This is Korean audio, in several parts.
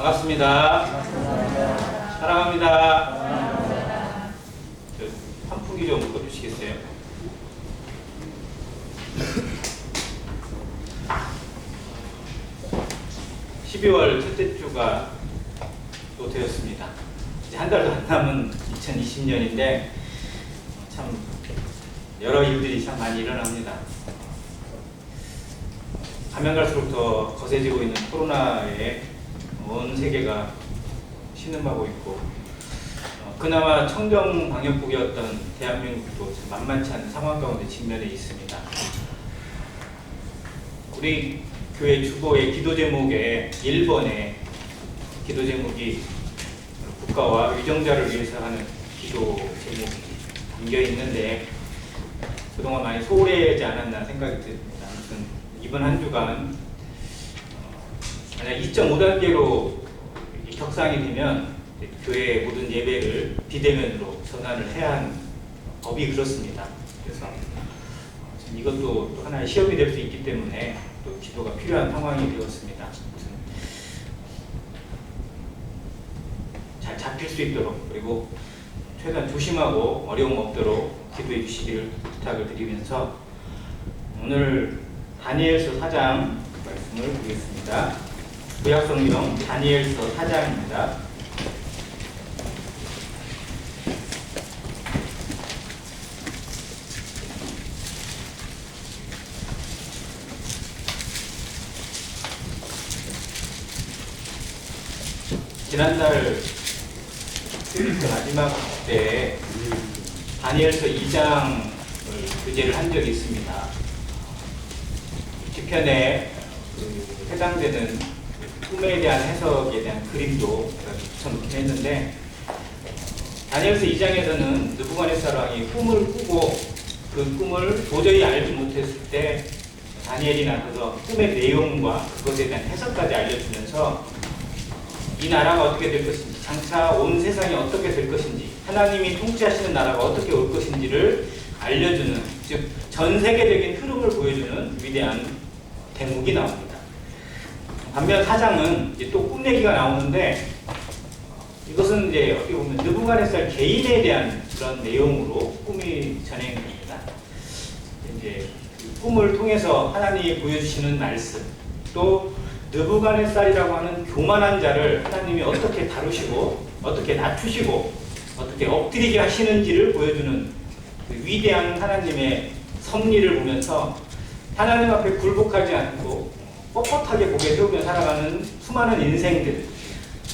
반갑습니다. 사랑합니다. 환풍기 좀 꺼주시겠어요? (12월) 첫째 주가 또 되었습니다. 이제 한 달도 안 남은 2020년인데 참 여러 일들이 참 많이 일어납니다. 가면 갈수록 더 거세지고 있는 코로나에 온 세계가 신음하고 있고, 그나마 청정 방역국이었던 대한민국도 참 만만치 않은 상황 가운데 직면해 있습니다. 우리 교회 주보의 기도 제목에 1번에 기도 제목이 국가와 위정자를 위해서 하는 기도 제목이 담겨 있는데 그동안 많이 소홀하지 않았나 생각이 듭니다. 아무튼 이번 한 주간 만약 2.5단계로 격상이 되면 교회의 모든 예배를 비대면으로 전환을 해야 하는 법이 그렇습니다. 그래서 이것도 또 하나의 시험이 될 수 있기 때문에 또 기도가 필요한 상황이 되었습니다. 잘 잡힐 수 있도록, 그리고 최대한 조심하고 어려움 없도록 기도해 주시기를 부탁을 드리면서 오늘 다니엘서 4장 말씀을 보겠습니다. 구약성경 다니엘서 4장입니다. 지난달 마지막 때 다니엘서 2장을 교제를 한 적이 있습니다. 뒤편에 해당되는 꿈에 대한 해석에 대한 그림도 붙여놓긴 했는데, 다니엘서 2장에서는 느부갓네살 왕이 꿈을 꾸고 그 꿈을 도저히 알지 못했을 때 다니엘이 나서서 꿈의 내용과 그것에 대한 해석까지 알려주면서 이 나라가 어떻게 될 것인지, 장차 온 세상이 어떻게 될 것인지, 하나님이 통치하시는 나라가 어떻게 올 것인지를 알려주는, 즉 전 세계적인 흐름을 보여주는 위대한 대목이 나옵니다. 반면 4장은 이제 또 꿈 얘기가 나오는데, 이것은 이제 어떻게 보면 느부갓네살 개인에 대한 그런 내용으로 꿈이 전해집니다. 이제 그 꿈을 통해서 하나님이 보여주시는 말씀, 또 느부갓네살이라고 하는 교만한 자를 하나님이 어떻게 다루시고 어떻게 낮추시고 어떻게 엎드리게 하시는지를 보여주는 그 위대한 하나님의 섭리를 보면서 하나님 앞에 굴복하지 않고 뻣뻣하게 고개 세우며 살아가는 수많은 인생들,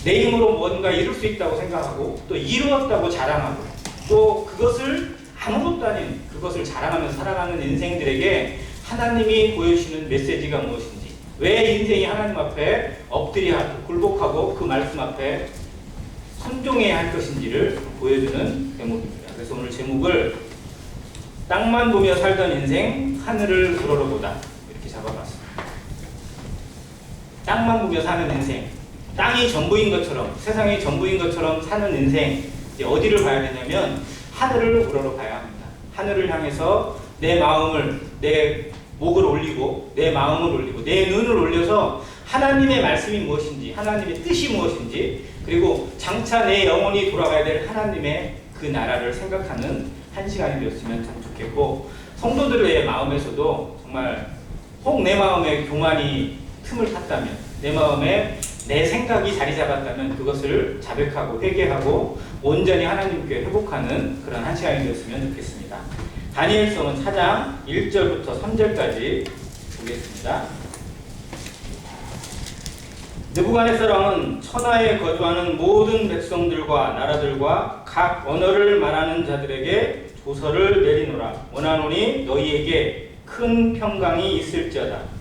내 힘으로 뭔가 이룰 수 있다고 생각하고 또 이루었다고 자랑하고 또 그것을 아무것도 아닌 그것을 자랑하면서 살아가는 인생들에게 하나님이 보여주시는 메시지가 무엇인지, 왜 인생이 하나님 앞에 엎드려야 하고 굴복하고 그 말씀 앞에 순종해야 할 것인지를 보여주는 제목입니다. 그래서 오늘 제목을 땅만 보며 살던 인생, 하늘을 우러러보다, 이렇게 잡아봤습니다. 땅만 보며 사는 인생, 땅이 전부인 것처럼, 세상이 전부인 것처럼 사는 인생, 이제 어디를 봐야 되냐면 하늘을 우러러봐야 합니다. 하늘을 향해서 내 마음을, 내 목을 올리고 내 마음을 올리고 내 눈을 올려서 하나님의 말씀이 무엇인지, 하나님의 뜻이 무엇인지, 그리고 장차 내 영혼이 돌아가야 될 하나님의 그 나라를 생각하는 한 시간이 되었으면 참 좋겠고, 성도들의 마음에서도 정말 혹 내 마음에 교만이 틈을 탔다면, 내 마음에 내 생각이 자리 잡았다면 그것을 자백하고 회개하고 온전히 하나님께 회복하는 그런 한 시간이 되었으면 좋겠습니다. 다니엘서는 4장 1절부터 3절까지 보겠습니다. 느부갓네살 왕은 천하에 거주하는 모든 백성들과 나라들과 각 언어를 말하는 자들에게 조서를 내리노라. 원하노니 너희에게 큰 평강이 있을지어다.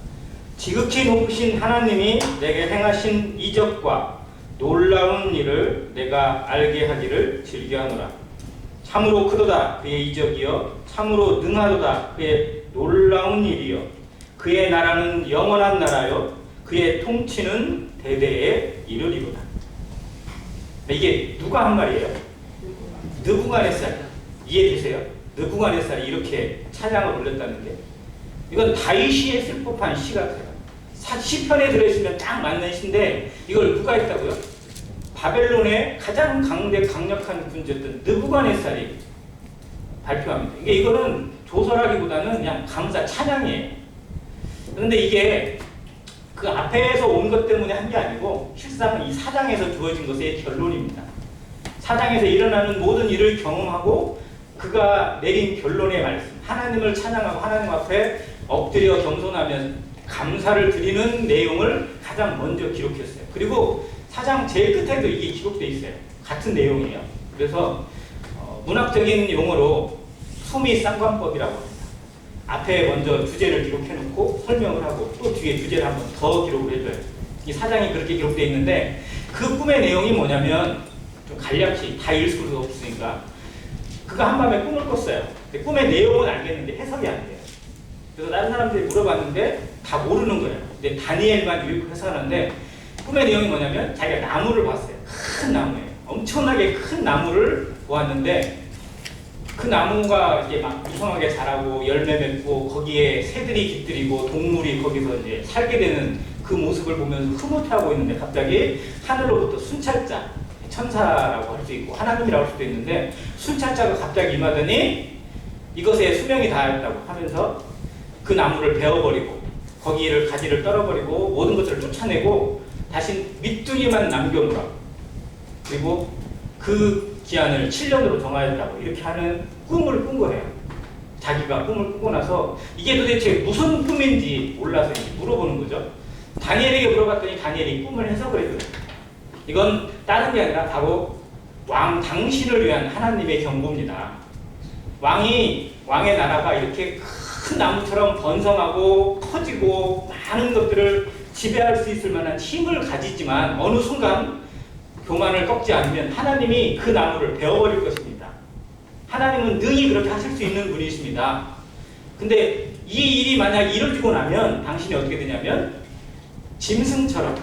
지극히 높으신 하나님이 내게 행하신 이적과 놀라운 일을 내가 알게 하기를 즐겨하노라. 참으로 크도다 그의 이적이여, 참으로 능하도다 그의 놀라운 일이여. 그의 나라는 영원한 나라여, 그의 통치는 대대에 이르리로다. 이게 누가 한 말이에요? 느부갓네살. 이해되세요? 느부갓네살이 이렇게 찬양을 올렸다는 게, 이건 다윗이 했을 법한 시 같아요. 시편에 들어있으면 딱 맞는 시인데 이걸 누가 했다고요? 바벨론의 가장 강력한 군주였던 느부갓네살이 발표합니다. 이거는 조서라기보다는 그냥 감사, 찬양이에요. 그런데 이게 그 앞에서 온 것 때문에 한 게 아니고 실상은 이 사장에서 주어진 것의 결론입니다. 사장에서 일어나는 모든 일을 경험하고 그가 내린 결론의 말씀, 하나님을 찬양하고 하나님 앞에 엎드려 겸손하면 감사를 드리는 내용을 가장 먼저 기록했어요. 그리고 사장 제일 끝에도 이게 기록되어 있어요. 같은 내용이에요. 그래서 문학적인 용어로 수미 쌍관법이라고 합니다. 앞에 먼저 주제를 기록해놓고 설명을 하고 또 뒤에 주제를 한번 더 기록을 해줘요. 이 사장이 그렇게 기록되어 있는데 그 꿈의 내용이 뭐냐면 좀 간략히 다 읽을 수 없으니까 그가 한밤에 꿈을 꿨어요. 근데 꿈의 내용은 알겠는데 해석이 안 돼요. 그래서 다른 사람들이 물어봤는데 다 모르는 거예요. 근데 다니엘만 유익 해석하는데 꿈의 내용이 뭐냐면 자기가 나무를 봤어요. 큰 나무예요. 엄청나게 큰 나무를 보았는데 그 나무가 이제 막 무성하게 자라고 열매 맺고 거기에 새들이 깃들이고 동물이 거기서 이제 살게 되는 그 모습을 보면서 흐뭇해하고 있는데 갑자기 하늘로부터 순찰자, 천사라고 할 수 있고 하나님이라고 할 수도 있는데 순찰자가 갑자기 임하더니 이것에 수명이 다하였다고 하면서 그 나무를 베어버리고 거기를 가지를 떨어버리고 모든 것들을 쫓아내고 다시 밑둥이만 남겨놓으라고 그리고 그 기한을 7년으로 정하였다고 이렇게 하는 꿈을 꾼 거예요. 자기가 꿈을 꾸고 나서 이게 도대체 무슨 꿈인지 몰라서 물어보는 거죠. 다니엘에게 물어봤더니 다니엘이 꿈을 해석을 해줘요. 이건 다른 게 아니라 바로 왕 당신을 위한 하나님의 경고입니다. 왕의 나라가 이렇게 큰 나무처럼 번성하고 커지고 많은 것들을 지배할 수 있을 만한 힘을 가지지만 어느 순간 교만을 꺾지 않으면 하나님이 그 나무를 베어버릴 것입니다. 하나님은 능히 그렇게 하실 수 있는 분이십니다. 근데 이 일이 만약 이루어지고 나면 당신이 어떻게 되냐면 짐승처럼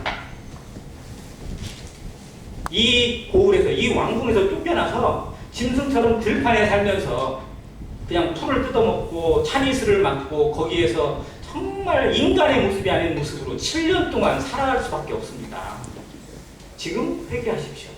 이 고을에서 이 왕궁에서 쫓겨나서 짐승처럼 들판에 살면서 그냥 풀을 뜯어먹고 찬이슬을 맞고 거기에서 정말 인간의 모습이 아닌 모습으로 7년 동안 살아갈 수밖에 없습니다. 지금 회개하십시오.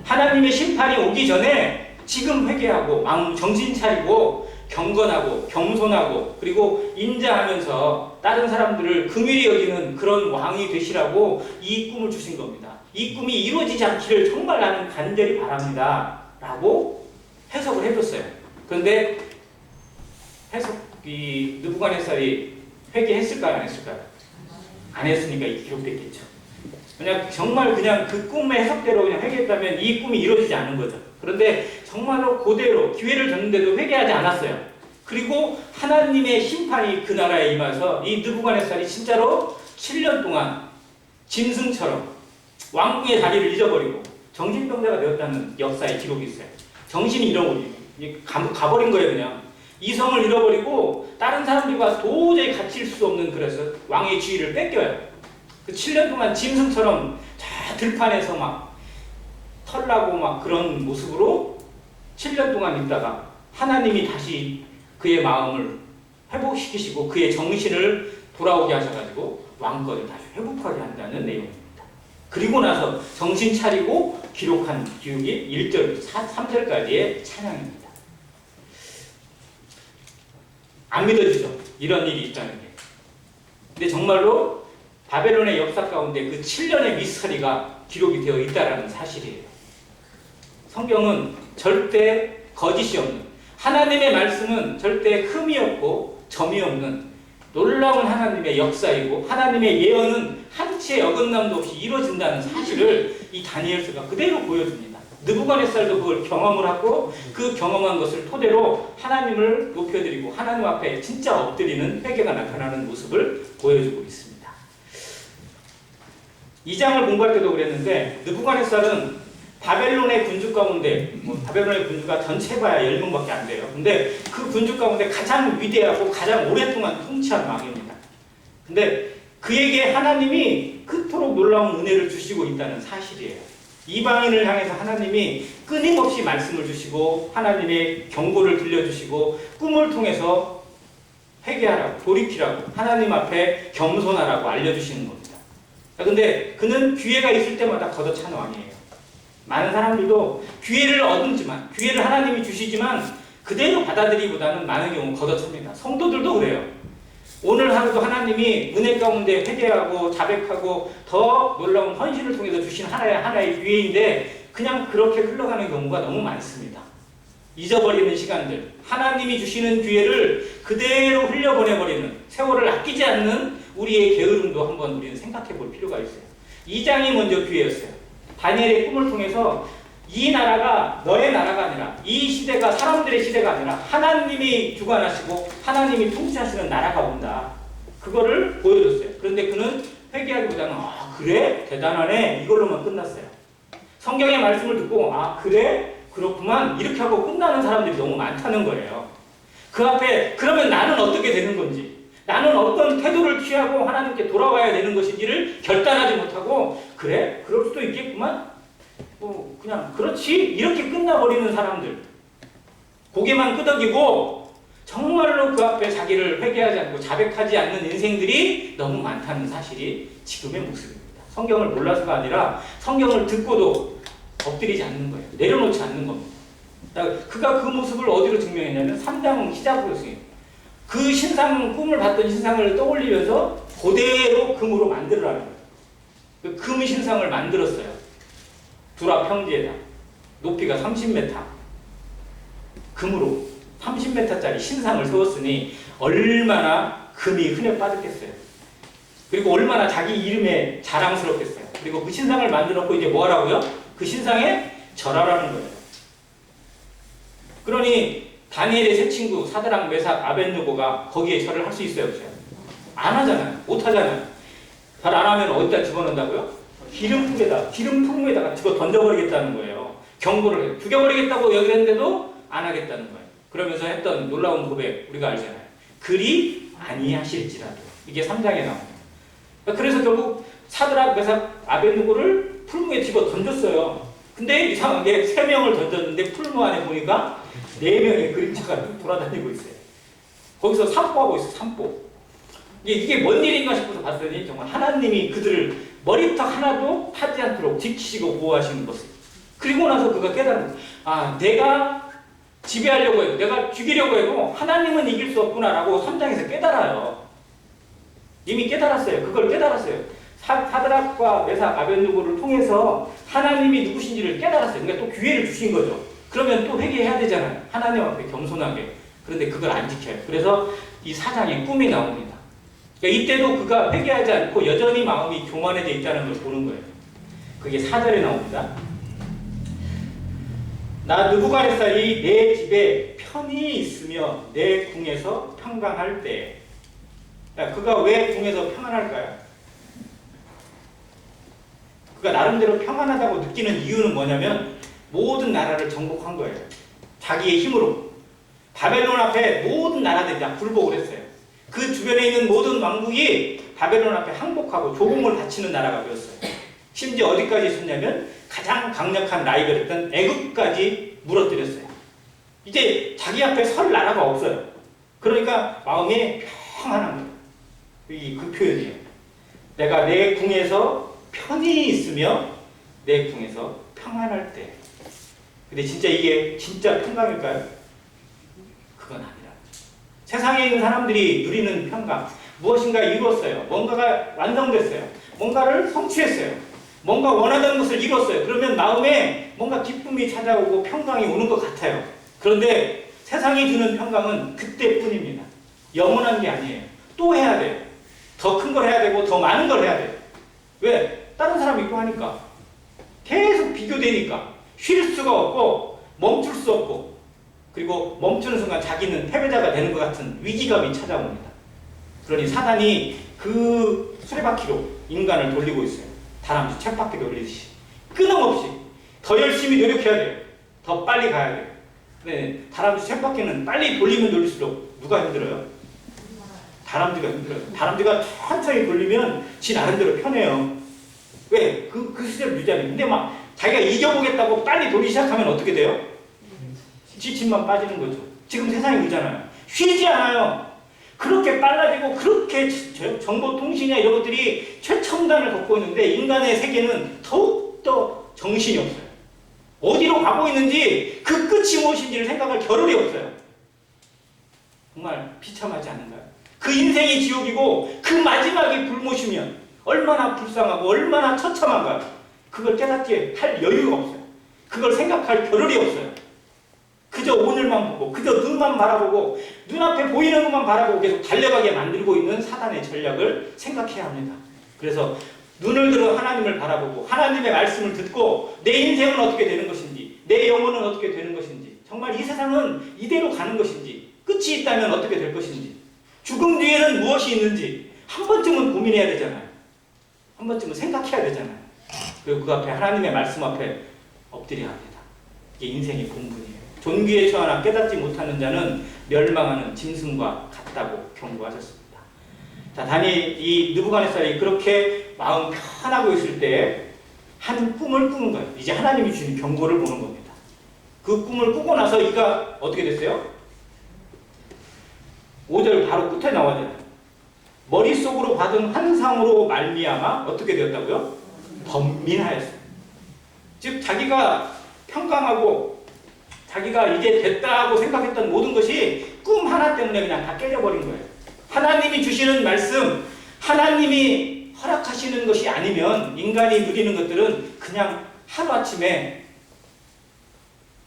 하나님의 심판이 오기 전에 지금 회개하고 마음 정신 차리고 경건하고 겸손하고 그리고 인자하면서 다른 사람들을 긍휼히 여기는 그런 왕이 되시라고 이 꿈을 주신 겁니다. 이 꿈이 이루어지지 않기를 정말 나는 간절히 바랍니다. 라고 해석을 해줬어요. 그런데 이 느부갓네살이 회개했을까요? 안 했을까요? 안 했으니까 이게 기록됐겠죠. 그냥 정말 그냥 그 꿈의 해석대로 그냥 회개했다면 이 꿈이 이루어지지 않은 거죠. 그런데 정말로 그대로 기회를 줬는데도 회개하지 않았어요. 그리고 하나님의 심판이 그 나라에 임해서 이 느부갓네살이 진짜로 7년 동안 짐승처럼 왕궁의 자리를 잊어버리고 정신병자가 되었다는 역사의 기록이 있어요. 정신이 잃어버리고 가버린 거예요. 그냥 이성을 잃어버리고 다른 사람들과 도저히 같이 있을 수 없는 그래서 왕의 지위를 뺏겨요. 그 7년 동안 짐승처럼 저 들판에서 막 털나고 막 그런 모습으로 7년 동안 있다가 하나님이 다시 그의 마음을 회복시키시고 그의 정신을 돌아오게 하셔가지고 왕권을 다시 회복하게 한다는 내용입니다. 그리고 나서 정신 차리고 기록한 기록이 1절부터 3절까지의 찬양입니다. 안 믿어지죠? 이런 일이 있다는 게. 근데 정말로 바벨론의 역사 가운데 그 7년의 미스터리가 기록이 되어 있다는 사실이에요. 성경은 절대 거짓이 없는, 하나님의 말씀은 절대 흠이 없고 점이 없는 놀라운 하나님의 역사이고 하나님의 예언은 한치의 어긋남도 없이 이루어진다는 사실을 이 다니엘서가 그대로 보여줍니다. 느부갓네살도 그걸 경험을 하고 그 경험한 것을 토대로 하나님을 높여드리고 하나님 앞에 진짜 엎드리는 회개가 나타나는 모습을 보여주고 있습니다. 2장을 공부할 때도 그랬는데 느부갓네살은 바벨론의 군주 가운데 바벨론의 군주가 전체 봐야 10명밖에 안 돼요. 근데 그 군주 가운데 가장 위대하고 가장 오랫동안 통치한 왕입니다. 근데 그에게 하나님이 그토록 놀라운 은혜를 주시고 있다는 사실이에요. 이방인을 향해서 하나님이 끊임없이 말씀을 주시고 하나님의 경고를 들려주시고 꿈을 통해서 회개하라고, 돌이키라고, 하나님 앞에 겸손하라고 알려주시는 겁니다. 근데 그는 기회가 있을 때마다 걷어찬 왕이에요. 많은 사람들도 기회를 얻지만, 기회를 하나님이 주시지만 그대로 받아들이기보다는 많은 경우 걷어찹니다. 성도들도 그래요. 오늘 하루도 하나님이 은혜 가운데 회개하고 자백하고 더 놀라운 헌신을 통해서 주신 하나의 기회인데 그냥 그렇게 흘러가는 경우가 너무 많습니다. 잊어버리는 시간들, 하나님이 주시는 기회를 그대로 흘려보내버리는, 세월을 아끼지 않는 우리의 게으름도 한번 우리는 생각해 볼 필요가 있어요. 2장이 먼저 기회였어요. 다니엘의 꿈을 통해서 이 나라가 너의 나라가 아니라, 이 시대가 사람들의 시대가 아니라 하나님이 주관하시고 하나님이 통치하시는 나라가 온다. 그거를 보여줬어요. 그런데 그는 회개하기보다는 그래? 대단하네. 이걸로만 끝났어요. 성경의 말씀을 듣고 그래? 그렇구만. 이렇게 하고 끝나는 사람들이 너무 많다는 거예요. 그 앞에 그러면 나는 어떻게 되는 건지, 나는 어떤 태도를 취하고 하나님께 돌아와야 되는 것인지를 결단하지 못하고 그래? 그럴 수도 있겠구만. 그냥 그렇지 이렇게 끝나버리는 사람들, 고개만 끄덕이고 정말로 그 앞에 자기를 회개하지 않고 자백하지 않는 인생들이 너무 많다는 사실이 지금의 모습입니다. 성경을 몰라서가 아니라 성경을 듣고도 엎드리지 않는 거예요. 내려놓지 않는 겁니다. 그가 그 모습을 어디로 증명했냐면 3장 시작부였어요. 그 신상, 꿈을 봤던 신상을 떠올리면서 그대로 금으로 만들어라는 거예요. 그 금 신상을 만들었어요. 두라 평지에다. 높이가 30m. 금으로 30m짜리 신상을 세웠으니 얼마나 금이 흔해 빠졌겠어요. 그리고 얼마나 자기 이름에 자랑스럽겠어요. 그리고 그 신상을 만들어 놓고 이제 뭐 하라고요? 그 신상에 절하라는 거예요. 그러니 다니엘의 세 친구 사드락, 메삭, 아벳느고가 거기에 절을 할 수 있어요, 없어요? 안 하잖아요. 못 하잖아요. 잘 안 하면 어디다 집어넣는다고요? 기름 품에다가 집어 던져버리겠다는 거예요. 경고를 해요. 죽여버리겠다고 여기랬는데도 안 하겠다는 거예요. 그러면서 했던 놀라운 고백 우리가 알잖아요. 그리 아니하실지라도. 이게 3장에 나옵니다. 그래서 결국 사드락, 메삭, 아벳느고를 풀무에 집어 던졌어요. 근데 이상하게 3명을 던졌는데 풀무 안에 보니까 4명의 그림자가 돌아다니고 있어요. 거기서 산보하고 있어요. 산보. 이게 뭔 일인가 싶어서 봤더니 정말 하나님이 그들을 머리털 하나도 타지 않도록 지키시고 보호하시는 것을. 그리고 나서 그가 깨달은 거예요. 내가 지배하려고 해도, 내가 죽이려고 해도 하나님은 이길 수 없구나라고 3장에서 깨달아요. 이미 깨달았어요. 그걸 깨달았어요. 사드락과 메삭, 아벳느고를 통해서 하나님이 누구신지를 깨달았어요. 그러니까 또 기회를 주신 거죠. 그러면 또 회개해야 되잖아요. 하나님 앞에 겸손하게. 그런데 그걸 안 지켜요. 그래서 이 4장에 꿈이 나옵니다. 그러니까 이때도 그가 회개하지 않고 여전히 마음이 교만해져 있다는 걸 보는 거예요. 그게 4절에 나옵니다. 나 느부갓네살이 내 집에 편히 있으며 내 궁에서 평강할 때. 그가 왜 궁에서 평안할까요? 그가 나름대로 평안하다고 느끼는 이유는 뭐냐면 모든 나라를 정복한 거예요. 자기의 힘으로. 바벨론 앞에 모든 나라들이 다 굴복을 했어요. 그 주변에 있는 모든 왕국이 바벨론 앞에 항복하고 조공을 바치는 나라가 되었어요. 심지어 어디까지 있었냐면 가장 강력한 라이벌이었던 애국까지 무너뜨렸어요. 이제 자기 앞에 설 나라가 없어요. 그러니까 마음이 평안한 거예요. 그 표현이에요. 내가 내 궁에서 편히 있으며 내 궁에서 평안할 때. 근데 진짜 이게 진짜 평강일까요? 그건 아니라. 세상에 있는 사람들이 누리는 평강. 무엇인가 이루었어요. 뭔가가 완성됐어요. 뭔가를 성취했어요. 뭔가 원하던 것을 이뤘어요. 그러면 마음에 뭔가 기쁨이 찾아오고 평강이 오는 것 같아요. 그런데 세상이 주는 평강은 그때뿐입니다. 영원한 게 아니에요. 또 해야 돼요. 더 큰 걸 해야 되고 더 많은 걸 해야 돼요. 왜? 다른 사람이 있고 하니까. 계속 비교되니까. 쉴 수가 없고 멈출 수 없고, 그리고 멈추는 순간 자기는 패배자가 되는 것 같은 위기감이 찾아옵니다. 그러니 사단이 그 수레바퀴로 인간을 돌리고 있어요. 다람쥐 쳇바퀴 돌리듯이 끊임없이 더 열심히 노력해야 돼요. 더 빨리 가야 돼요. 근데 다람쥐 쳇바퀴는 빨리 돌리면 돌릴수록 누가 힘들어요? 다람쥐가 힘들어요. 다람쥐가 천천히 돌리면 지 나름대로 편해요. 왜? 그 시절을 유지하는. 근데 막 자기가 이겨보겠다고 빨리 돌리기 시작하면 어떻게 돼요? 지침만 빠지는 거죠. 지금 세상이 그러잖아요. 쉬지 않아요. 그렇게 빨라지고 그렇게 정보통신이나 이런 것들이 최첨단을 갖고 있는데 인간의 세계는 더욱더 정신이 없어요. 어디로 가고 있는지 그 끝이 무엇인지를 생각할 겨를이 없어요. 정말 비참하지 않은가요? 그 인생이 지옥이고 그 마지막이 불못이면 얼마나 불쌍하고 얼마나 처참한가요? 그걸 깨닫게 할 여유가 없어요. 그걸 생각할 겨를이 없어요. 그저 오늘만 보고 그저 눈만 바라보고 눈앞에 보이는 것만 바라보고 계속 달려가게 만들고 있는 사단의 전략을 생각해야 합니다. 그래서 눈을 들어 하나님을 바라보고 하나님의 말씀을 듣고 내 인생은 어떻게 되는 것인지 내 영혼은 어떻게 되는 것인지 정말 이 세상은 이대로 가는 것인지 끝이 있다면 어떻게 될 것인지 죽음 뒤에는 무엇이 있는지 한 번쯤은 고민해야 되잖아요. 한 번쯤은 생각해야 되잖아요. 그리고 그 앞에 하나님의 말씀 앞에 엎드려야 합니다. 이게 인생의 본분이에요. 존귀에 처하나 깨닫지 못하는 자는 멸망하는 짐승과 같다고 경고하셨습니다. 자, 이 느부갓네살이 그렇게 마음 편하고 있을 때 한 꿈을 꾸는 거예요. 이제 하나님이 주신 경고를 보는 겁니다. 그 꿈을 꾸고 나서 이가 어떻게 됐어요? 5절 바로 끝에 나와요. 머릿속으로 받은 환상으로 말미암아 어떻게 되었다고요? 번민하였어요. 즉 자기가 평강하고 자기가 이제 됐다고 생각했던 모든 것이 꿈 하나 때문에 그냥 다 깨져버린 거예요. 하나님이 주시는 말씀, 하나님이 허락하시는 것이 아니면 인간이 누리는 것들은 그냥 하루아침에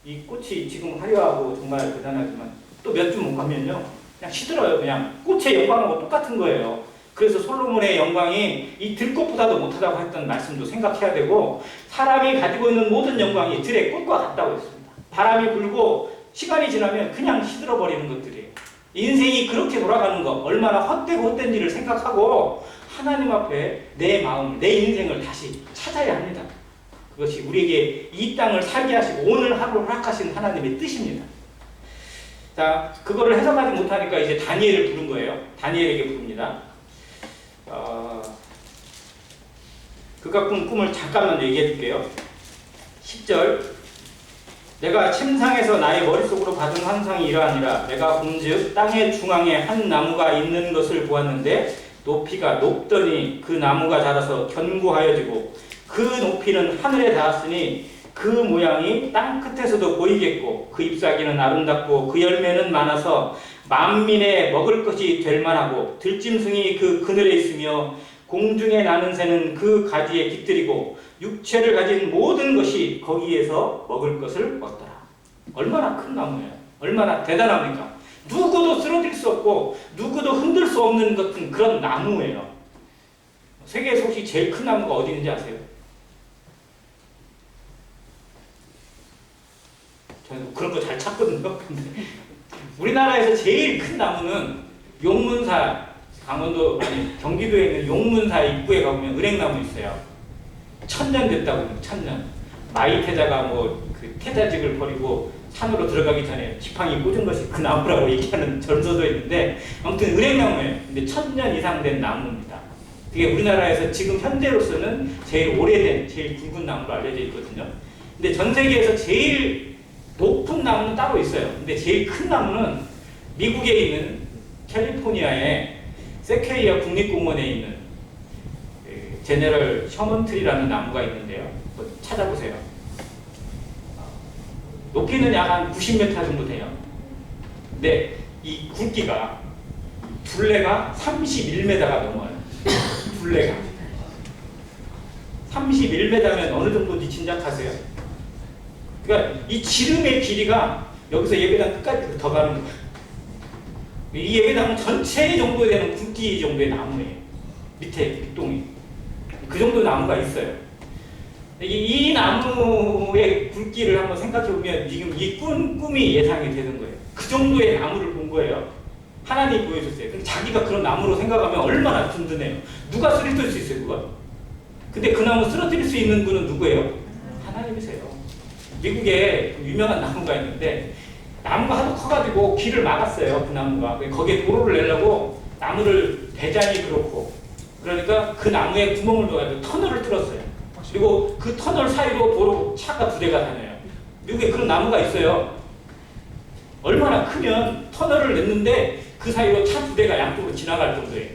이 꽃이 지금 화려하고 정말 대단하지만 또 몇 주 못 가면요 그냥 시들어요. 그냥 꽃의 영광하고 똑같은 거예요. 그래서 솔로몬의 영광이 이 들꽃보다도 못하다고 했던 말씀도 생각해야 되고 사람이 가지고 있는 모든 영광이 들의 꽃과 같다고 했습니다. 바람이 불고 시간이 지나면 그냥 시들어버리는 것들이에요. 인생이 그렇게 돌아가는 거 얼마나 헛되고 헛된지를 생각하고 하나님 앞에 내 마음, 내 인생을 다시 찾아야 합니다. 그것이 우리에게 이 땅을 살게 하시고 오늘 하루를 허락하신 하나님의 뜻입니다. 자, 그거를 해석하지 못하니까 이제 다니엘을 부른 거예요. 다니엘에게 부릅니다. 그가 꾼 꿈을 잠깐만 얘기해 줄게요. 10절 내가 침상에서 나의 머릿속으로 받은 환상이 이러하니라. 내가 본즉 땅의 중앙에 한 나무가 있는 것을 보았는데 높이가 높더니 그 나무가 자라서 견고하여지고 그 높이는 하늘에 닿았으니 그 모양이 땅 끝에서도 보이겠고 그 잎사귀는 아름답고 그 열매는 많아서 만민의 먹을 것이 될 만하고 들짐승이 그 그늘에 있으며 공중에 나는 새는 그 가지에 깃들이고 육체를 가진 모든 것이 거기에서 먹을 것을 얻더라. 얼마나 큰 나무예요. 얼마나 대단합니까? 누구도 쓰러질 수 없고 누구도 흔들 수 없는 같은 그런 나무예요. 세계에서 혹시 제일 큰 나무가 어디 있는지 아세요? 저는 그런 거 잘 찾거든요. 근데 우리나라에서 제일 큰 나무는 용문사, 경기도에 있는 용문사 입구에 가보면 은행나무 있어요. 1000년 됐다고 합니다. 1000년. 마이태자가 그 태자직을 버리고 산으로 들어가기 전에 지팡이 꽂은 것이 그 나무라고 얘기하는 전서도 있는데 아무튼 은행나무예요. 근데 1000년 이상 된 나무입니다. 그게 우리나라에서 지금 현재로서는 제일 오래된, 제일 굵은 나무로 알려져 있거든요. 근데 전 세계에서 제일 높은 나무는 따로 있어요. 근데 제일 큰 나무는 미국에 있는 캘리포니아의 세퀘이아 국립공원에 있는 제네럴 셔먼트리라는 나무가 있는데요. 찾아보세요. 높이는 약 한 90m 정도 돼요. 근데 이 굵기가 둘레가 31m가 넘어요. 둘레가 31m면 어느 정도인지 짐작하세요? 그러니까 이 지름의 길이가 여기서 예배당 끝까지 더 가는 거예요. 이 예배당은 전체 정도 되는 굵기 정도의 나무예요. 밑에 빗동이. 그 정도 나무가 있어요. 이 나무의 굵기를 한번 생각해 보면 지금 이 꿈이 예상이 되는 거예요. 그 정도의 나무를 본 거예요. 하나님이 보여줬어요. 근데 자기가 그런 나무로 생각하면 얼마나 든든해요. 누가 쓰러뜨릴 수 있어요, 그걸? 근데 그 나무 쓰러뜨릴 수 있는 분은 누구예요? 하나님이세요. 미국에 유명한 나무가 있는데 나무가 하도 커가지고 길을 막았어요. 그 나무가. 거기에 도로를 내려고 나무를 대장이 그렇고 그러니까 그 나무에 구멍을 넣어가지고 터널을 뚫었어요. 그리고 그 터널 사이로 도로 차가 2대가 다녀요. 미국에 그런 나무가 있어요. 얼마나 크면 터널을 냈는데 그 그 사이로 차 2대가 양쪽으로 지나갈 정도예요.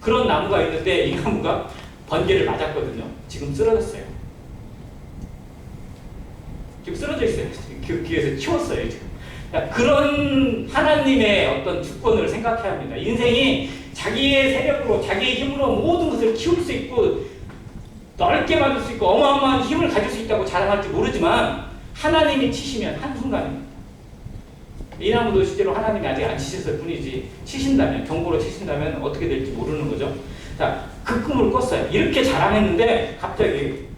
그런 나무가 있는데 이 나무가 번개를 맞았거든요. 지금 쓰러졌어요. 지금 쓰러져 있어요. 그 귀에서 치웠어요. 지금. 그런 하나님의 어떤 주권을 생각해야 합니다. 인생이 자기의 세력으로, 자기의 힘으로 모든 것을 키울 수 있고 넓게 만들 수 있고 어마어마한 힘을 가질 수 있다고 자랑할지 모르지만 하나님이 치시면 한순간입니다. 이 나무도 실제로 하나님이 아직 안 치셨을 뿐이지 치신다면, 경고로 치신다면 어떻게 될지 모르는 거죠. 자, 그 꿈을 꿨어요. 이렇게 자랑했는데 갑자기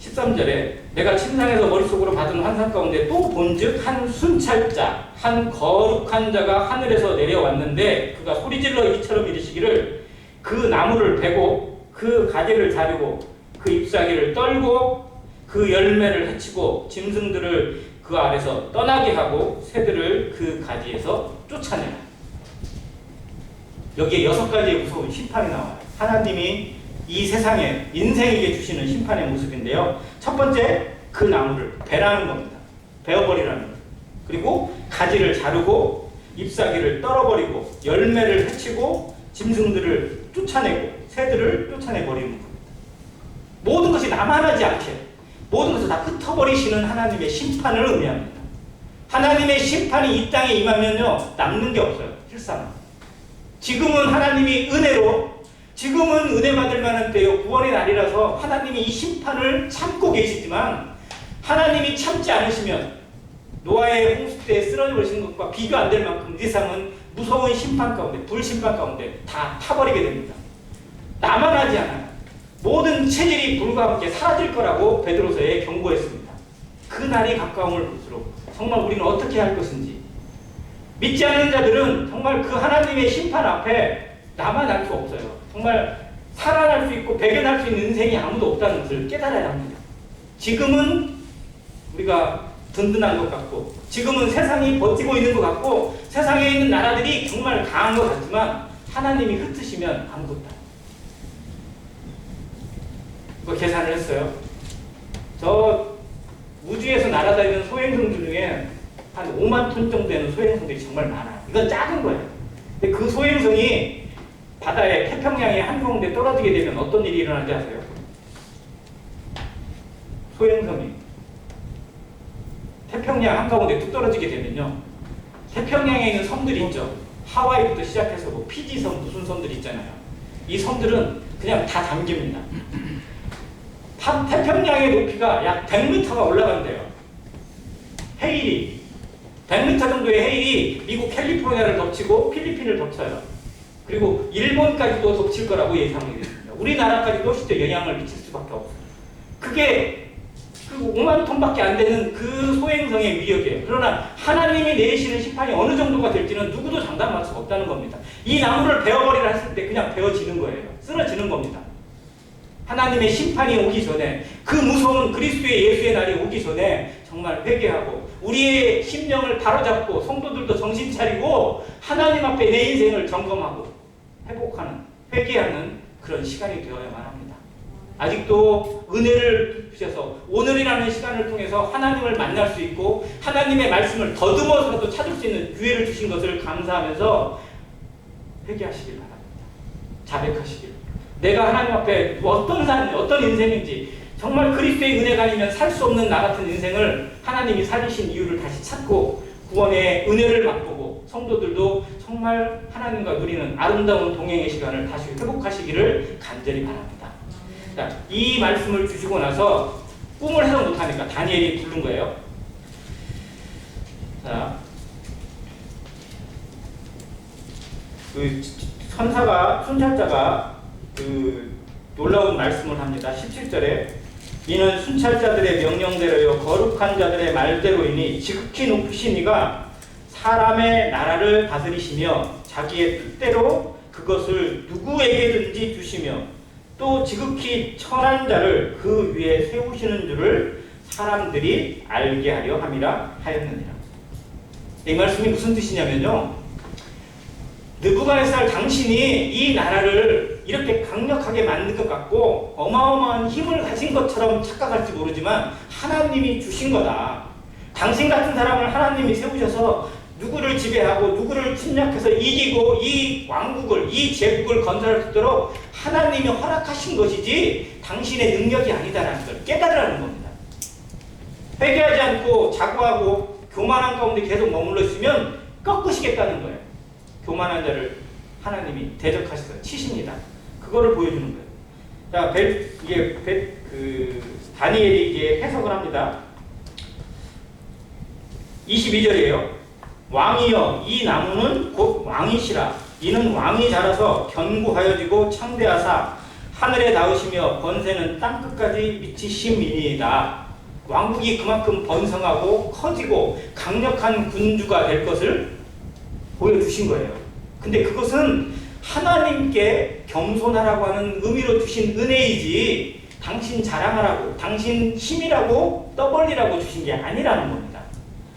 13절에 내가 침상에서 머릿속으로 받은 환상 가운데 또 본즉 한 순찰자, 한 거룩한 자가 하늘에서 내려왔는데 그가 소리질러 이처럼 이르시기를 그 나무를 베고 그 가지를 자르고 그 잎사귀를 떨고 그 열매를 해치고 짐승들을 그 아래서 떠나게 하고 새들을 그 가지에서 쫓아내라. 여기에 6가지의 무서운 심판이 나와요. 하나님이 이 세상에 인생에게 주시는 심판의 모습인데요. 첫 번째, 그 나무를 베라는 겁니다. 베어버리라는 겁니다. 그리고 가지를 자르고 잎사귀를 떨어버리고 열매를 해치고 짐승들을 쫓아내고 새들을 쫓아내버리는 겁니다. 모든 것이 남아나지 않게 모든 것을 다 흩어버리시는 하나님의 심판을 의미합니다. 하나님의 심판이 이 땅에 임하면요 남는 게 없어요. 실상 지금은 하나님이 은혜로 지금은 은혜 받을 만한 때요 구원의 날이라서 하나님이 이 심판을 참고 계시지만 하나님이 참지 않으시면 노아의 홍수 때 쓰러져 버리신 것과 비교 안 될 만큼 이 세상은 무서운 심판 가운데 불심판 가운데 다 타버리게 됩니다. 남아나지 않아요. 모든 체질이 불과 함께 사라질 거라고 베드로서에 경고했습니다. 그 날이 가까움을 볼수록 정말 우리는 어떻게 할 것인지 믿지 않는 자들은 정말 그 하나님의 심판 앞에 남아날 수 없어요. 정말 살아날 수 있고 배견할 수 있는 인생이 아무도 없다는 것을 깨달아야 합니다. 지금은 우리가 든든한 것 같고 지금은 세상이 버티고 있는 것 같고 세상에 있는 나라들이 정말 강한 것 같지만 하나님이 흩으시면 아무것도 안 돼요. 그 계산을 했어요. 저 우주에서 날아다니는 소행성들 중에 한 5만 톤 정도 되는 소행성들이 정말 많아요. 이건 작은 거예요. 근데 그 소행성이 바다의 태평양의 한가운데 떨어지게 되면 어떤 일이 일어나는지 아세요? 소행성이 태평양 한가운데 뚝 떨어지게 되면요 태평양에 있는 섬들이 있죠. 하와이부터 시작해서 뭐 피지섬 무슨 섬들이 있잖아요. 이 섬들은 그냥 다 잠깁니다. 태평양의 높이가 약 100m가 올라간대요. 해일이 100m 정도의 해일이 미국 캘리포니아를 덮치고 필리핀을 덮쳐요. 그리고 일본까지도 덮칠 거라고 예상이 됩니다. 우리나라까지도 실제 영향을 미칠 수밖에 없어요. 그게 그 5만 톤밖에 안 되는 그 소행성의 위력이에요. 그러나 하나님이 내리시는 심판이 어느 정도가 될지는 누구도 장담할 수가 없다는 겁니다. 이 나무를 베어버리라 했을 때 그냥 베어지는 거예요. 쓰러지는 겁니다. 하나님의 심판이 오기 전에 그 무서운 그리스도의 예수의 날이 오기 전에 정말 회개하고 우리의 심령을 바로잡고 성도들도 정신 차리고 하나님 앞에 내 인생을 점검하고 회복하는 회개하는 그런 시간이 되어야만 합니다. 아직도 은혜를 주셔서 오늘이라는 시간을 통해서 하나님을 만날 수 있고 하나님의 말씀을 더듬어서라도 찾을 수 있는 기회를 주신 것을 감사하면서 회개하시길 바랍니다. 자백하시길. 내가 하나님 앞에 어떤 삶, 어떤 인생인지 정말 그리스도의 은혜가 아니면 살 수 없는 나 같은 인생을 하나님이 살리신 이유를 다시 찾고 구원의 은혜를 맛보고 성도들도 정말 하나님과 누리는 아름다운 동행의 시간을 다시 회복하시기를 간절히 바랍니다. 자, 이 말씀을 주시고 나서 꿈을 해석 못하니까 다니엘이 부른 거예요. 자, 그 선사가 순찰자가 그 놀라운 말씀을 합니다. 17절에 이는 순찰자들의 명령대로요 거룩한 자들의 말대로이니 지극히 높으신 이가 사람의 나라를 다스리시며 자기의 뜻대로 그것을 누구에게든지 주시며 또 지극히 천한 자를 그 위에 세우시는 줄을 사람들이 알게 하려 함이라 하였느니라. 이 말씀이 무슨 뜻이냐면요, 느부갓네살 당신이 이 나라를 이렇게 강력하게 만든 것 같고 어마어마한 힘을 가진 것처럼 착각할지 모르지만 하나님이 주신 거다. 당신 같은 사람을 하나님이 세우셔서 누구를 지배하고 누구를 침략해서 이기고 이 왕국을, 이 제국을 건설할 수 있도록 하나님이 허락하신 것이지 당신의 능력이 아니다라는 걸 깨달으라는 겁니다. 회개하지 않고 자고하고 교만한 가운데 계속 머물러 있으면 꺾으시겠다는 거예요. 교만한 자를 하나님이 대적하셔서 치십니다. 그거를 보여주는 거예요. 자, 다니엘이 이게 해석을 합니다. 22절이에요. 왕이여, 이 나무는 곧 왕이시라. 이는 왕이 자라서 견고하여지고 창대하사 하늘에 닿으시며 번새는 땅끝까지 미치심이니이다. 왕국이 그만큼 번성하고 커지고 강력한 군주가 될 것을 보여주신 거예요. 근데 그것은 하나님께 겸손하라고 하는 의미로 주신 은혜이지 당신 자랑하라고, 당신 힘이라고 떠벌리라고 주신 게 아니라는 겁니다.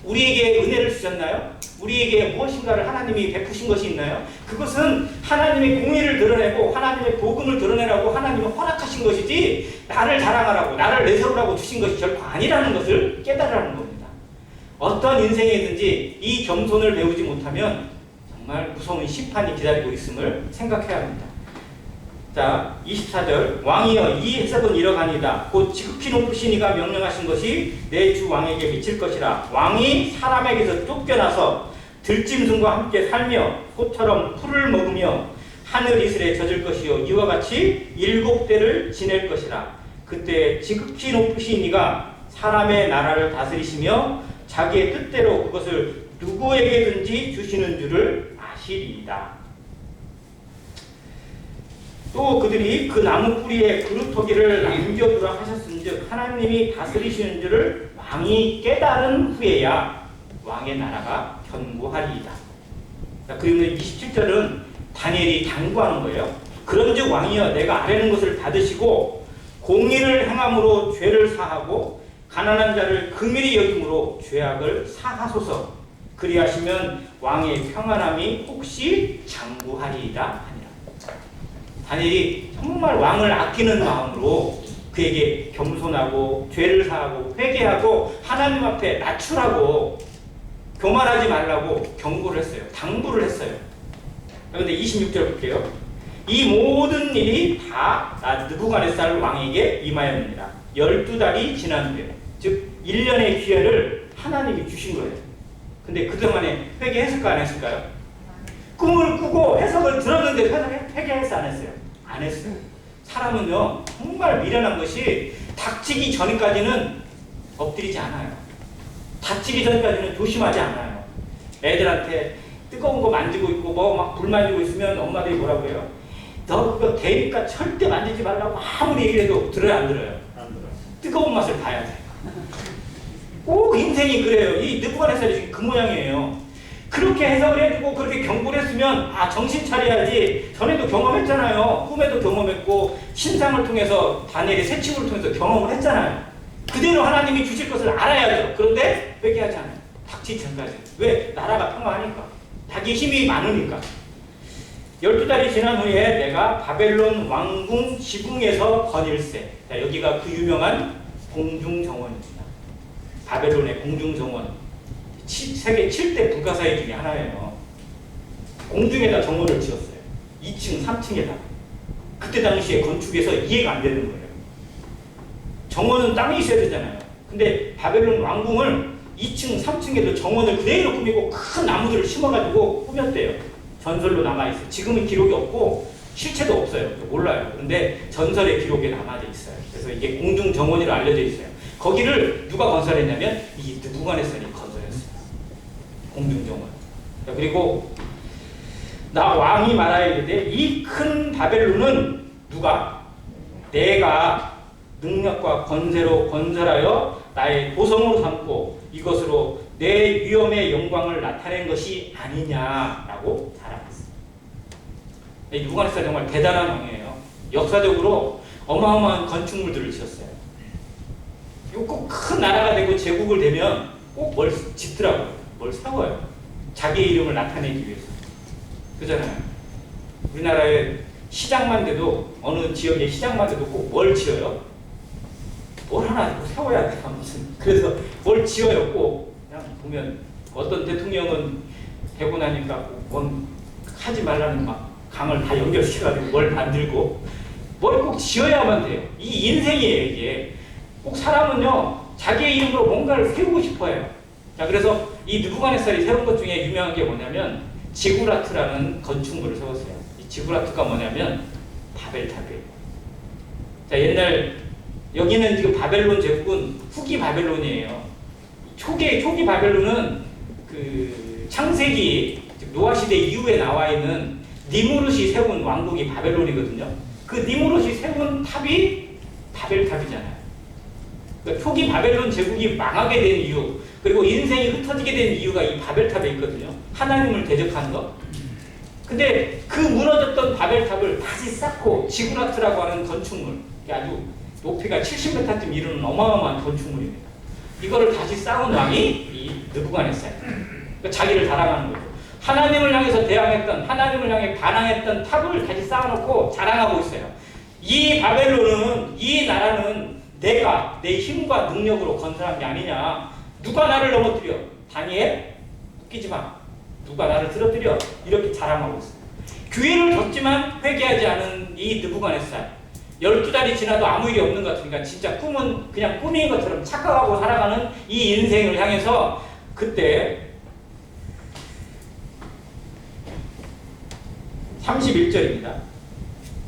우리에게 은혜를 주셨나요? 우리에게 무엇인가를 하나님이 베푸신 것이 있나요? 그것은 하나님의 공의를 드러내고 하나님의 복음을 드러내라고 하나님이 허락하신 것이지 나를 자랑하라고, 나를 내세우라고 주신 것이 결코 아니라는 것을 깨달으라는 겁니다. 어떤 인생이든지 이 겸손을 배우지 못하면 정말 무서운 심판이 기다리고 있음을 생각해야 합니다. 자, 24절. 왕이여, 이 해석은 이러하니이다. 곧 지극히 높으신 이가 명령하신 것이 내 주 왕에게 미칠 것이라. 왕이 사람에게서 쫓겨나서 들짐승과 함께 살며 소처럼 풀을 먹으며 하늘 이슬에 젖을 것이요 이와 같이 7대를 지낼 것이라. 그때 지극히 높으신 이가 사람의 나라를 다스리시며 자기의 뜻대로 그것을 누구에게든지 주시는 줄을 아시리이다. 또 그들이 그 나무 뿌리에 그루터기를 남겨두라 하셨은즉 하나님이 다스리시는 줄을 왕이 깨달은 후에야 왕의 나라가 견고하리이다. 그리고 27절은 다니엘이 당부하는 거예요. 그런즉 왕이여, 내가 아뢰는 것을 받으시고 공의를 행함으로 죄를 사하고 가난한 자를 긍휼히 여김으로 죄악을 사하소서. 그리하시면 왕의 평안함이 혹시 장구하리이다 하니라. 다니엘이 정말 왕을 아끼는 마음으로 그에게 겸손하고 죄를 사하고 회개하고 하나님 앞에 낮추라고, 교만하지 말라고 경고를 했어요. 당부를 했어요. 그런데 26절 볼게요. 이 모든 일이 다 느부갓네살 왕에게 임하였느니라. 12달이 지난 후에, 즉 1년의 기회를 하나님이 주신 거예요. 근데 그동안에 회개했을까 안 했을까요? 꿈을 꾸고 해석을 들었는데 회개했어 안 했어요? 안 했어요. 사람은요 정말 미련한 것이 닥치기 전까지는 엎드리지 않아요. 닥치기 전까지는 조심하지 않아요. 애들한테 뜨거운 거 만지고 있고 뭐 막 불 만지고 있으면 엄마들이 뭐라고 해요? 너 그거 대니까 절대 만지지 말라고 아무리 얘기를 해도 들어요 안 들어요? 안 들어요. 뜨거운 맛을 봐야 돼. 꼭 인생이 그래요. 이 느부갓네살이 지금 그 모양이에요. 그렇게 해석을 해주고 그렇게 경고를 했으면 정신 차려야지. 전에도 경험했잖아요. 꿈에도 경험했고 신상을 통해서 다니엘의 새침을 통해서 경험을 했잖아요. 그대로 하나님이 주실 것을 알아야죠. 그런데 회개하지 않아요. 닥치기 전까지. 왜? 나라가 평화하니까. 자기 힘이 많으니까. 12달이 지난 후에 내가 바벨론 왕궁 지붕에서 거닐세. 자, 여기가 그 유명한 공중정원입니다. 바벨론의 공중정원. 세계 7대 불가사의 중에 하나예요. 공중에다 정원을 지었어요. 2층, 3층에다. 그때 당시에 건축에서 이해가 안 되는 거예요. 정원은 땅에 있어야 되잖아요. 근데 바벨론 왕궁을 2층, 3층에도 정원을 그대로 꾸미고 큰 나무들을 심어가지고 꾸몄대요. 전설로 남아있어요. 지금은 기록이 없고 실체도 없어요. 몰라요. 근데 전설의 기록에 남아져 있어요. 그래서 이게 공중정원으로 알려져 있어요. 거기를 누가 건설했냐면 이 느부갓네살이 건설했어요. 공중정원. 그리고 나 왕이 말하여 이르되 이 큰 바벨론은 누가? 내가 능력과 권세로 건설하여 나의 도성으로 삼고 이것으로 내 위엄의 영광을 나타낸 것이 아니냐라고 자랑했어요. 느부갓네살 정말 대단한 왕이에요. 역사적으로 어마어마한 건축물들을 지었어요. 꼭 큰 나라가 되고 제국을 되면 꼭 뭘 짓더라고요. 뭘 세워요. 자기의 이름을 나타내기 위해서. 그잖아요. 우리나라에 시장만 돼도, 어느 지역의 시장만 돼도 꼭 뭘 지어요? 뭘 하나 세워야 돼요. 무슨. 그래서 뭘 지어요. 꼭. 그냥 보면 어떤 대통령은 되고 나니까 뭔 하지 말라는 막 강을 다 연결시켜가지고 뭘 만들고 뭘 꼭 지어야만 돼요. 이 인생이에요, 이게. 꼭 사람은요, 자기의 이름으로 뭔가를 세우고 싶어 해요. 자, 그래서 이 느부갓네살이 세운 것 중에 유명한 게 뭐냐면 지구라트라는 건축물을 세웠어요. 이 지구라트가 뭐냐면 바벨탑이에요. 자, 옛날 여기는 지금 바벨론 제국은 후기 바벨론이에요. 초기 바벨론은 그 창세기 노아 시대 이후에 나와 있는 니무롯이 세운 왕국이 바벨론이거든요. 그 니무롯이 세운 탑이 바벨탑이잖아요. 그러니까 초기 바벨론 제국이 망하게 된 이유, 그리고 인생이 흩어지게 된 이유가 이 바벨탑에 있거든요. 하나님을 대적하는 것. 근데 그 무너졌던 바벨탑을 다시 쌓고 지구라트라고 하는 건축물, 아주 높이가 70m쯤 이르는 어마어마한 건축물입니다. 이거를 다시 쌓은 왕이 이 느부갓네살. 그러니까 자기를 자랑하는 거죠. 하나님을 향해서 대항했던, 하나님을 향해 반항했던 탑을 다시 쌓아놓고 자랑하고 있어요. 이 바벨론은, 이 나라는 내가 내 힘과 능력으로 건설한 게 아니냐. 누가 나를 넘어뜨려? 다니엘? 웃기지 마. 누가 나를 쓰러뜨려? 이렇게 자랑하고 있어요. 기회를 줬지만 회개하지 않은 이 느부갓네살. 12달이 지나도 아무 일이 없는 것 같으니까 진짜 꿈은 그냥 꿈인 것처럼 착각하고 살아가는 이 인생을 향해서 그때 31절입니다.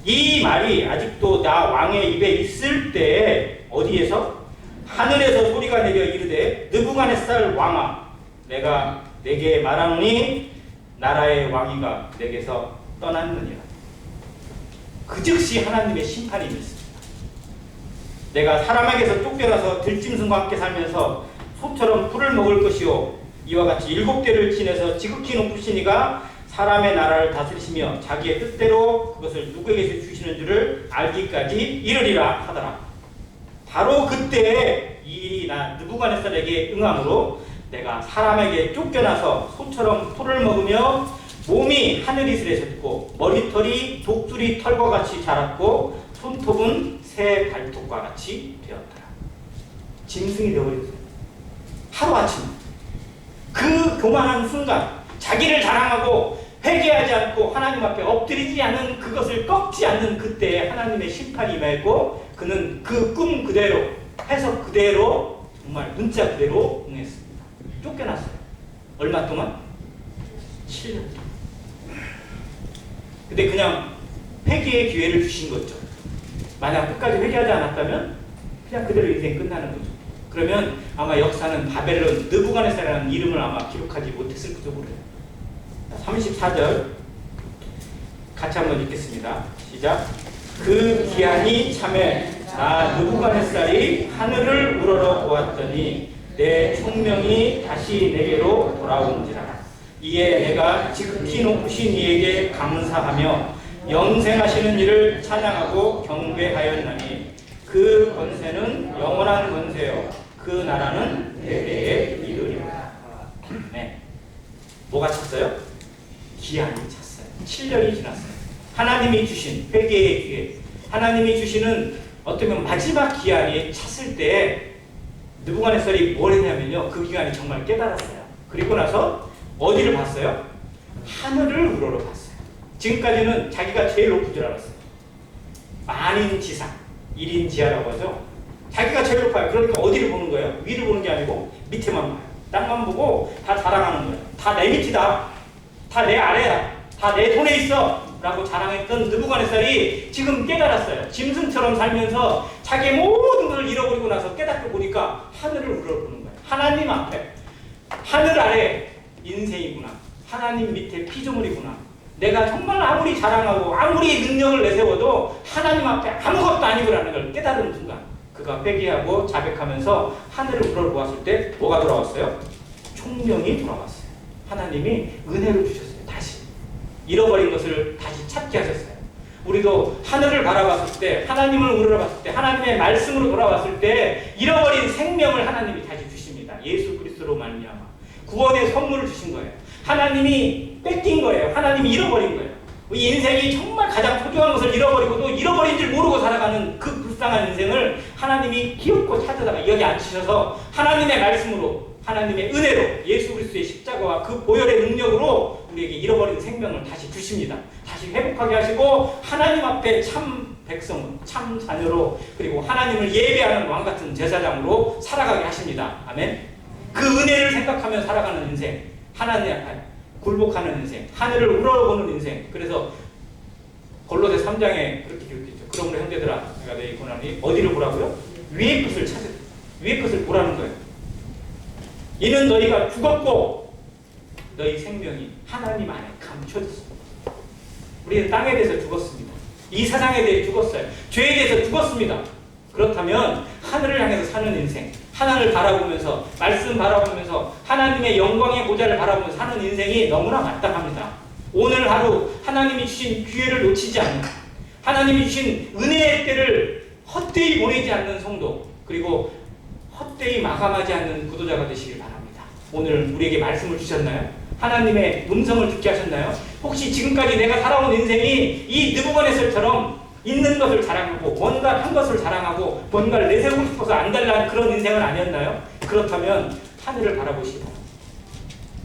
이 말이 아직도 나 왕의 입에 있을 때 어디에서? 하늘에서 소리가 내려 이르되 느부갓네살 왕아, 내가 내게 말하노니 나라의 왕위가 내게서 떠났느니라. 그 즉시 하나님의 심판이 있습니다. 내가 사람에게서 쫓겨나서 들짐승과 함께 살면서 소처럼 풀을 먹을 것이요, 이와 같이 7대를 지내서 지극히 높으신 이가 사람의 나라를 다스리시며 자기의 뜻대로 그것을 누구에게 주시는 줄을 알기까지 이르리라 하더라. 바로 그때 이 느부갓네살에게 응함으로 내가 사람에게 쫓겨나서 소처럼 풀을 먹으며 몸이 하늘이슬에 젖고 머리털이 독수리 털과 같이 자랐고 손톱은 새 발톱과 같이 되었더라. 짐승이 되어버렸어요. 하루아침 그 교만한 순간 자기를 자랑하고 회개하지 않고 하나님 앞에 엎드리지 않은 그것을 꺾지 않는 그때에 하나님의 심판이 임했고 그는 그 꿈 그대로 해석 그대로 정말 문자 그대로 응했습니다. 쫓겨났어요. 얼마 동안? 7년. 근데 그냥 회개의 기회를 주신 거죠. 만약 끝까지 회개하지 않았다면 그냥 그대로 인생 끝나는 거죠. 그러면 아마 역사는 바벨론 느부갓네살이라는 이름을 아마 기록하지 못했을지도 모르요. 34절 같이 한번 읽겠습니다. 시작. 그 기한이 참에 나 느부갓네살이 하늘을 우러러 보았더니 내 총명이 다시 내게로 돌아온지라. 이에 내가 지극히 높으신 이에게 감사하며 영생하시는 이를 찬양하고 경배하였나니 그 권세는 영원한 권세요 그 나라는 대대에 이르리라. 네. 뭐가 찼어요? 기한이 찼어요. 7년이 지났어요. 하나님이 주신 회개의 기회, 하나님이 주시는 어쩌면 마지막 기한이 찼을 때 느부갓네살이 뭘 했냐면요, 그 기간이 정말 깨달았어요. 그리고 나서 어디를 봤어요? 하늘을 우러러 봤어요. 지금까지는 자기가 제일 높은 줄 알았어요. 만인지상, 1인지하라고 하죠. 자기가 제일 높아요. 그러니까 어디를 보는 거예요? 위를 보는 게 아니고 밑에만 봐요. 땅만 보고 다 자랑하는 거예요. 다 내 밑이다. 다 내 아래야. 다 내 손에 있어. 라고 자랑했던 느부갓네살이 지금 깨달았어요. 짐승처럼 살면서 자기의 모든 것을 잃어버리고 나서 깨닫고 보니까 하늘을 우러러보는 거예요. 하나님 앞에, 하늘 아래 인생이구나. 하나님 밑에 피조물이구나. 내가 정말 아무리 자랑하고 아무리 능력을 내세워도 하나님 앞에 아무것도 아니구라는 걸 깨달은 순간 그가 회개하고 자백하면서 하늘을 우러러보았을 때 뭐가 돌아왔어요? 총명이 돌아왔어요. 하나님이 은혜를 주셨어요. 다시 잃어버린 것을 다시 찾게 하셨어요. 우리도 하늘을 바라봤을 때, 하나님을 우러러봤을 때, 하나님의 말씀으로 돌아왔을 때 잃어버린 생명을 하나님이 다시 주십니다. 예수 그리스도로 말미암아 구원의 선물을 주신 거예요. 하나님이 뺏긴 거예요. 하나님이 잃어버린 거예요. 이 인생이 정말 가장 소중한 것을 잃어버리고 또 잃어버린 줄 모르고 살아가는 그 불쌍한 인생을 하나님이 기엽고 찾아다가 여기 앉히셔서 하나님의 말씀으로, 하나님의 은혜로, 예수 그리스도의 십자가와 그 보혈의 능력으로 우리에게 잃어버린 생명을 다시 주십니다. 다시 회복하게 하시고 하나님 앞에 참 백성, 참 자녀로, 그리고 하나님을 예배하는 왕같은 제사장으로 살아가게 하십니다. 아멘. 그 은혜를 생각하며 살아가는 인생, 하나님 앞에 굴복하는 인생, 하늘을 우러러보는 인생. 그래서 골로새 3장에 그렇게 기록했죠. 그러므로 형제들아, 내가 너희 권하니 어디를 보라고요? 위의 것을 찾으라. 위의 것을 보라는 거예요. 이는 너희가 죽었고 너희 생명이 하나님 안에 감춰졌습니다. 우리는 땅에 대해서 죽었습니다. 이 세상에 대해 죽었어요. 죄에 대해서 죽었습니다. 그렇다면 하늘을 향해서 사는 인생, 하나님을 바라보면서, 말씀 바라보면서, 하나님의 영광의 보좌를 바라보면서 사는 인생이 너무나 마땅합니다. 오늘 하루 하나님이 주신 기회를 놓치지 않는, 하나님이 주신 은혜의 때를 헛되이 보내지 않는 성도, 그리고 헛되이 마감하지 않는 구도자가 되시길 바랍니다. 오늘 우리에게 말씀을 주셨나요? 하나님의 음성을 듣게 하셨나요? 혹시 지금까지 내가 살아온 인생이 이 느부갓네살처럼 있는 것을 자랑하고 뭔가 한 것을 자랑하고 뭔가를 내세우고 싶어서 안달난 그런 인생은 아니었나요? 그렇다면 하늘을 바라보시기 바랍니다.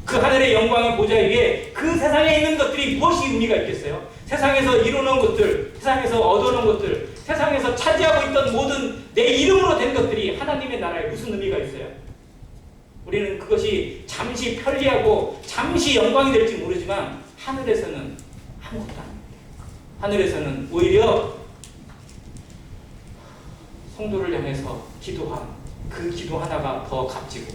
그 하늘의 영광의 보좌 위에 그 세상에 있는 것들이 무엇이 의미가 있겠어요? 세상에서 이루는 것들, 세상에서 얻어놓은 것들, 세상에서 차지하고 있던 모든 내 이름으로 된 것들이 하나님의 나라에 무슨 의미가 있어요? 우리는 그것이 잠시 편리하고 잠시 영광이 될지 모르지만 하늘에서는 아무것도 아닙니다. 하늘에서는 오히려 성도를 향해서 기도한 그 기도 하나가 더 값지고,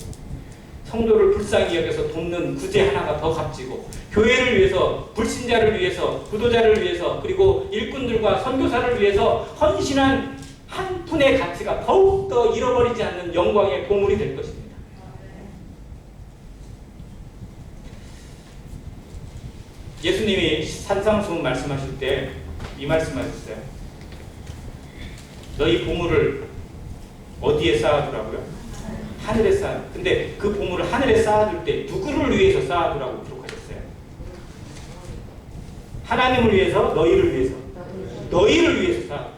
성도를 불쌍히 여겨서 돕는 구제 하나가 더 값지고, 교회를 위해서, 불신자를 위해서, 구도자를 위해서, 그리고 일꾼들과 선교사를 위해서 헌신한 한 푼의 가치가 더욱더 잃어버리지 않는 영광의 보물이 될 것입니다. 예수님이 산상수훈 말씀하실 때 이 말씀하셨어요. 너희 보물을 어디에 쌓아두라고요? 하늘에 쌓아. 근데 그 보물을 하늘에 쌓아둘 때 누구를 위해서 쌓아두라고 기록하셨어요? 하나님을 위해서, 너희를 위해서. 너희를 위해서 쌓아두라.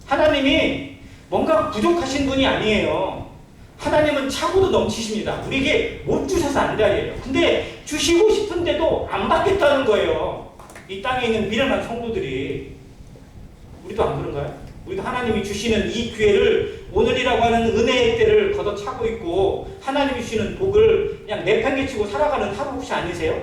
하나님이 뭔가 부족하신 분이 아니에요. 하나님은 차고도 넘치십니다. 우리에게 못 주셔서 안달이에요. 근데 주시고 싶은데도 안 받겠다는 거예요. 이 땅에 있는 미련한 성도들이. 우리도 안 그런가요? 우리도 하나님이 주시는 이 기회를, 오늘이라고 하는 은혜의 때를 걷어차고 있고 하나님이 주시는 복을 그냥 내팽개치고 살아가는 하루 혹시 아니세요?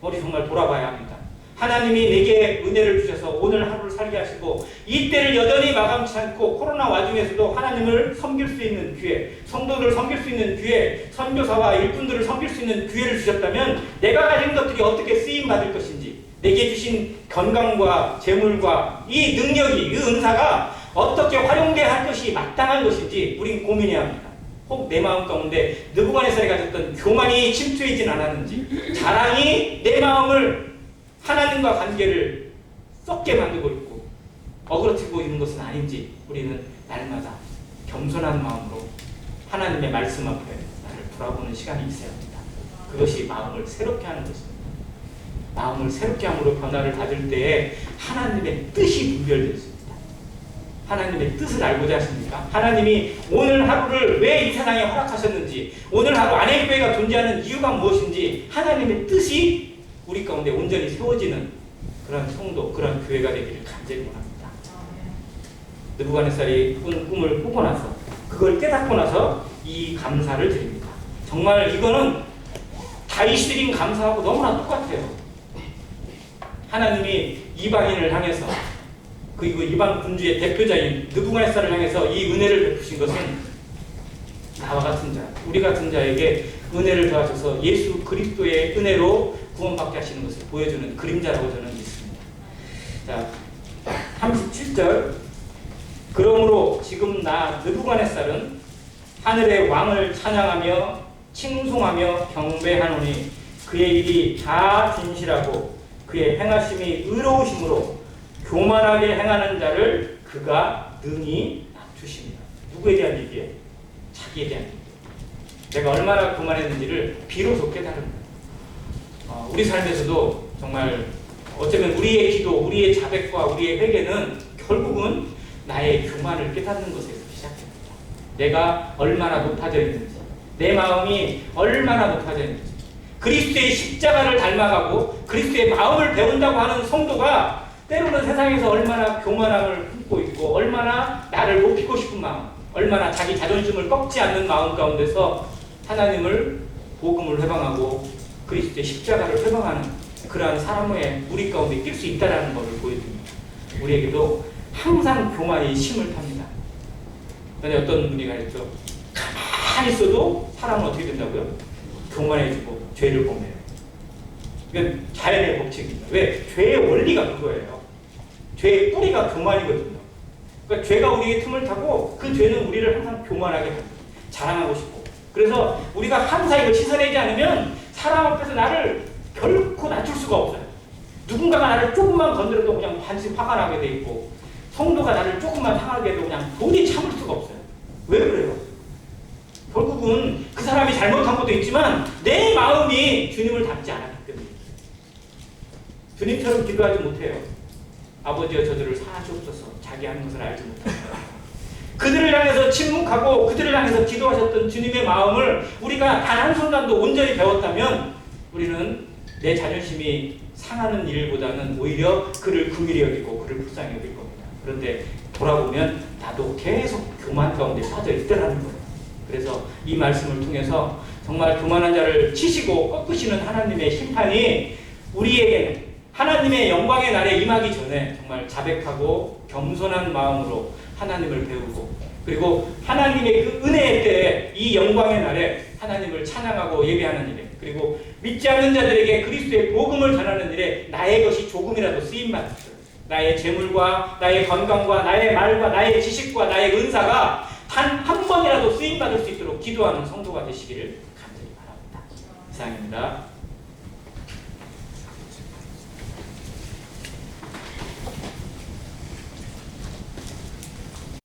우리 정말 돌아봐야 합니다. 하나님이 내게 은혜를 주셔서 오늘 하루를 살게 하시고 이 때를 여전히 마감치 않고 코로나 와중에서도 하나님을 섬길 수 있는 기회, 성도들을 섬길 수 있는 기회, 선교사와 일꾼들을 섬길 수 있는 기회를 주셨다면 내가 가진 것들이 어떻게 쓰임받을 것인지, 내게 주신 건강과 재물과 이 능력이, 이 은사가 어떻게 활용돼야 할 것이 마땅한 것인지 우린 고민해야 합니다. 혹 내 마음 가운데 느부갓네살이 가졌던 교만이 침투하진 않았는지, 자랑이 내 마음을, 하나님과 관계를 썩게 만들고 있고 어그러뜨리고 있는 것은 아닌지 우리는 날마다 겸손한 마음으로 하나님의 말씀 앞에 나를 돌아보는 시간이 있어야 합니다. 그것이 마음을 새롭게 하는 것입니다. 마음을 새롭게 함으로 변화를 받을 때에 하나님의 뜻이 분별되었습니다. 하나님의 뜻을 알고자 하십니까? 하나님이 오늘 하루를 왜 이 세상에 허락하셨는지, 오늘 하루 안회교회가 존재하는 이유가 무엇인지 하나님의 뜻이 우리 가운데 온전히 세워지는 그런 성도, 그런 교회가 되기를 간절히 원합니다. 느부갓네살이 꾼 꿈을 꾸고 나서, 그걸 깨닫고 나서 이 감사를 드립니다. 정말 이거는 다윗이 드린 감사하고 너무나 똑같아요. 하나님이 이방인을 향해서, 그리고 이방 군주의 대표자인 느부갓네살을 향해서 이 은혜를 베푸신 것은 나와 같은 자, 우리 같은 자에게 은혜를 더하셔서 예수 그리스도의 은혜로 구원받게 하시는 것을 보여주는 그림자라고 저는 믿습니다. 자, 37절. 그러므로 지금 나 느부갓네살은 하늘의 왕을 찬양하며 칭송하며 경배하노니 그의 일이 다 진실하고 그의 행하심이 의로우심으로 교만하게 행하는 자를 그가 능히 낮추십니다. 누구에 대한 얘기예요? 자기에 대한 얘기예요. 내가 얼마나 교만했는지를 비로소 깨달은 거예요. 우리 삶에서도 정말 어쩌면 우리의 기도, 우리의 자백과 우리의 회개는 결국은 나의 교만을 깨닫는 것에서 시작됩니다. 내가 얼마나 높아져 있는지, 내 마음이 얼마나 높아져 있는지, 그리스도의 십자가를 닮아가고 그리스도의 마음을 배운다고 하는 성도가 때로는 세상에서 얼마나 교만함을 품고 있고 얼마나 나를 높이고 싶은 마음, 얼마나 자기 자존심을 꺾지 않는 마음 가운데서 하나님을 복음을 회방하고 그리스도의 십자가를 회방하는 그러한 사람의 우리 가운데 낄 수 있다는 것을 보여줍니다. 우리에게도 항상 교만이 심을 탑니다. 그런데 어떤 분이가 했죠. 가만히 있어도 사람은 어떻게 된다고요? 교만해지고 죄를 범해요. 이건 자연의 법칙입니다. 왜? 죄의 원리가 그거예요. 죄의 뿌리가 교만이거든요. 그러니까 죄가 우리에게 틈을 타고 그 죄는 우리를 항상 교만하게 합니다. 자랑하고 싶고. 그래서 우리가 항상 이걸 씻어내지 않으면 사람 앞에서 나를 결코 낮출 수가 없어요. 누군가가 나를 조금만 건드려도 그냥 반드시 화가 나게 돼 있고, 성도가 나를 조금만 상하게 해도 그냥 도저히 참을 수가 없어요. 왜 그래요? 결국은 그 사람이 잘못한 것도 있지만 내 마음이 주님을 닮지 않았기 때문에. 주님처럼 기도하지 못해요. 아버지여 저들을 사하시옵소서. 자기 하는 것을 알지 못합니다. 그들을 향해서 침묵하고 그들을 향해서 기도하셨던 주님의 마음을 우리가 단 한순간도 온전히 배웠다면 우리는 내 자존심이 상하는 일보다는 오히려 그를 긍휼히 여기고 그를 불쌍히 여길 겁니다. 그런데 돌아보면 나도 계속 교만 가운데 빠져 있더라는 거예요. 그래서 이 말씀을 통해서 정말 교만한 자를 치시고 꺾으시는 하나님의 심판이 우리에게 하나님의 영광의 날에 임하기 전에 정말 자백하고 겸손한 마음으로 하나님을 배우고, 그리고 하나님의 그 은혜의 때에 이 영광의 날에 하나님을 찬양하고 예배하는 일에, 그리고 믿지 않는 자들에게 그리스도의 복음을 전하는 일에 나의 것이 조금이라도 쓰임받았어요. 나의 재물과 나의 건강과 나의 말과 나의 지식과 나의 은사가 단 한 번이라도 쓰임받을 수 있도록 기도하는 성도가 되시기를 간절히 바랍니다. 이상입니다.